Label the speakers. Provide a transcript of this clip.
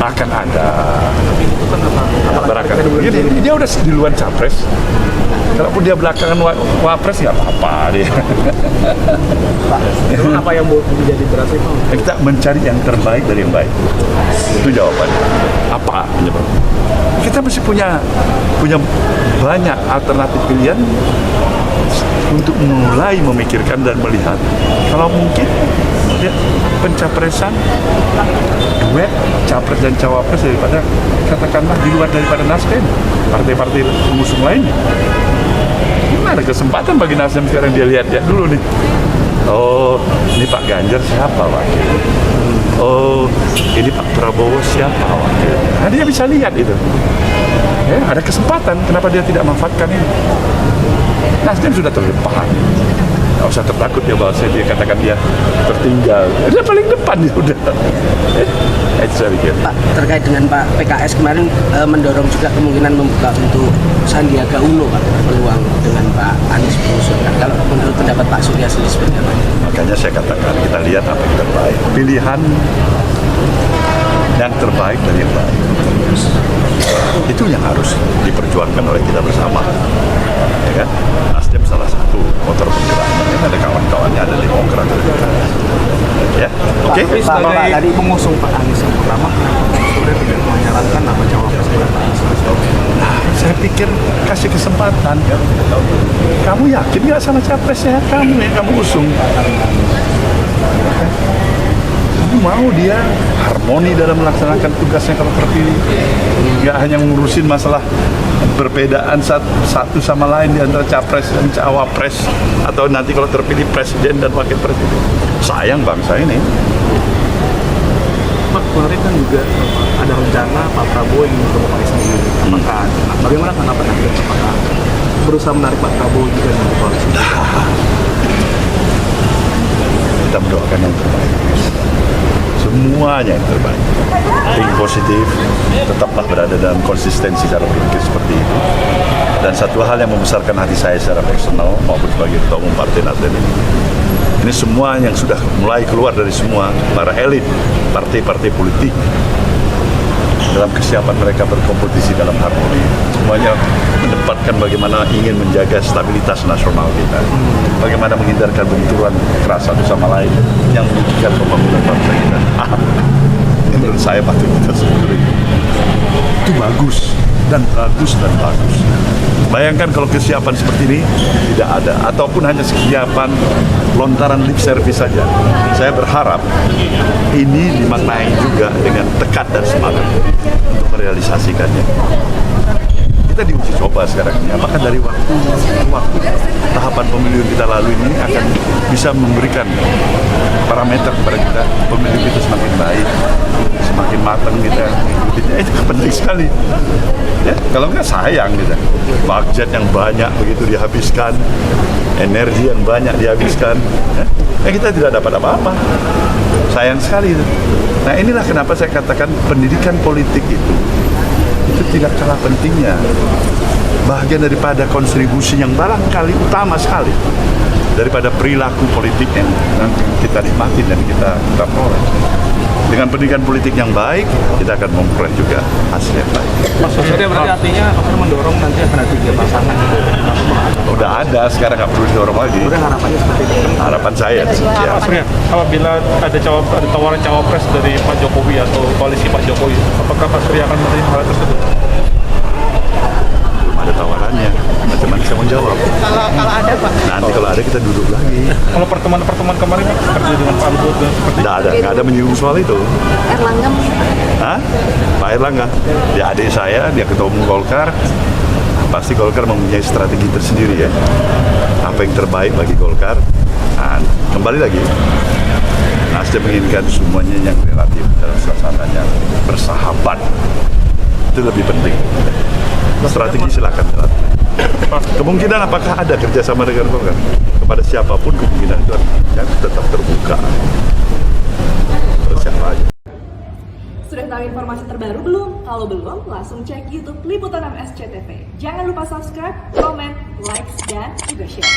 Speaker 1: Akan ada.
Speaker 2: Tapi itu kan
Speaker 1: Berakan. Dia udah duluan capres. Kalaupun dia belakangan wapres nggak apa-apa dia.
Speaker 2: Memang apa yang menjadi berat itu?
Speaker 1: Kita mencari yang terbaik dari yang baik. Itu jawabannya. Apa penyebab? Kita masih punya banyak alternatif pilihan untuk mulai memikirkan dan melihat. Kalau mungkin ya, pencapresan duet capres dan cawapres daripada katakanlah di luar daripada Nasdem, partai-partai pengusung lainnya. Gimana kesempatan bagi Nasdem sekarang dia lihat dulu nih. Oh, ini Pak Ganjar siapa wakil? Oh, ini Pak Prabowo siapa wakil? Nah, dia bisa lihat itu. Ya, ada kesempatan, kenapa dia tidak memanfaatkan ini? Nasdem sudah terdepan. Nggak usah tertakut ya bahwa dia katakan dia tertinggal. Dia paling depan dia udah. Itu saya pikir.
Speaker 3: Pak, terkait dengan Pak PKS kemarin mendorong juga kemungkinan membuka untuk Sandiaga Uno Pak, peluang dengan Pak Anies mengusulkan. Kalau menurut pendapat Pak Surya sendiri seperti apa?
Speaker 1: Makanya saya katakan kita lihat apa yang terbaik. Pilihan yang terbaik dari yang baik. Itu yang harus diperjuangkan oleh kita bersama. Ya kan? Nasdem salah satu motor penggeraknya. Ada kawan-kawannya, ada Demokrat. Ya, oke.
Speaker 2: Tapi sebagai tadi pengusung Pak Anies yang pertama, sudah tidak menyarankan nama cawapres Pak Anies.
Speaker 1: Nah, saya pikir kasih kesempatan. Kamu yakin nggak sama capresnya? Kamu yang kamu usung. Kamu mau dia harmoni dalam melaksanakan tugasnya kalau terpilih. Nggak hanya ngurusin masalah perbedaan satu sama lain di antara capres dan cawapres, atau nanti kalau terpilih presiden dan wakil presiden. Sayang bangsa ini.
Speaker 2: Pak, kemarin kan juga ada rencana Pak Prabowo ingin bertemu Pak SBY. Apakah bagaimana tanggapan Anda? Apakah berusaha menarik Pak Prabowo juga dengan koalisi?
Speaker 1: Kita mendoakan yang terbaik. Semuanya yang terbaik. Think positif, tetaplah berada dalam konsistensi cara berpikir seperti itu. Dan satu hal yang membesarkan hati saya secara personal maupun sebagai ketua umum Partai Nasdem ini semua yang sudah mulai keluar dari semua para elit partai-partai politik dalam kesiapan mereka berkompetisi dalam harmoni. Semuanya menempatkan bagaimana ingin menjaga stabilitas nasional kita, bagaimana menghindarkan benturan keras satu sama lain yang merugikan pembangunan bangsa kita. Ini menurut saya patut kita syukuri. Itu bagus dan bagus dan bagus. Bayangkan kalau kesiapan seperti ini tidak ada, ataupun hanya kesiapan lontaran lip service saja. Saya berharap ini dimaknai juga dengan tekad dan semangat untuk merealisasikannya. Kita diuji coba sekarang ini, apakah dari waktu tahapan pemilu yang kita lalui ini akan bisa memberikan parameter kepada kita, pemilu kita semakin baik, semakin matang kita. Itu penting sekali. Ya, kalau nggak sayang gitu. Budget yang banyak begitu dihabiskan, energi yang banyak dihabiskan, ya kita tidak dapat apa-apa. Sayang sekali itu. Nah, inilah kenapa saya katakan pendidikan politik itu tidak kalah pentingnya. Bagian daripada kontribusi yang barangkali utama sekali daripada perilaku politik yang nanti kita nikmati dan kita peroleh. Dengan pendidikan politik yang baik, kita akan memperoleh juga hasil yang baik.
Speaker 2: Mas Surya berarti artinya akan mendorong nanti akan ada 3 pasangan itu.
Speaker 1: Udah ada, sekarang nggak perlu didorong lagi.
Speaker 2: Udah harapannya seperti itu.
Speaker 1: Harapan saya, ya.
Speaker 4: Mas Surya, apabila ada tawaran cawapres dari Pak Jokowi atau koalisi Pak Jokowi, apakah Pak Surya akan menerima hal tersebut?
Speaker 1: Belum ada tawarannya, macam-macam saya mau jawab.
Speaker 5: Kalau ada Pak.
Speaker 1: Nanti kalau ada kita duduk lagi.
Speaker 4: Kalau pertemuan kemarin seperti dengan Pak Luhut dan seperti
Speaker 1: Nggak ada menyinggung soal itu.
Speaker 5: Erlangga.
Speaker 1: Hah? Pak Erlangga, dia adik saya, dia ketua umum Golkar. Pasti Golkar mempunyai strategi tersendiri ya. Apa yang terbaik bagi Golkar? Nah, kembali lagi, Nasdem menginginkan semuanya yang relatif dalam suasananya bersahabat. Itu lebih penting. Strategi silakan jalankan. Kemungkinan apakah ada kerjasama dengan Golkar? Kepada siapapun kemungkinan itu yang tetap terbuka. Siapa aja.
Speaker 6: Sudah tahu informasi terbaru belum? Kalau belum, langsung cek YouTube Liputan 6 SCTV. Jangan lupa subscribe, komen, like, dan juga share.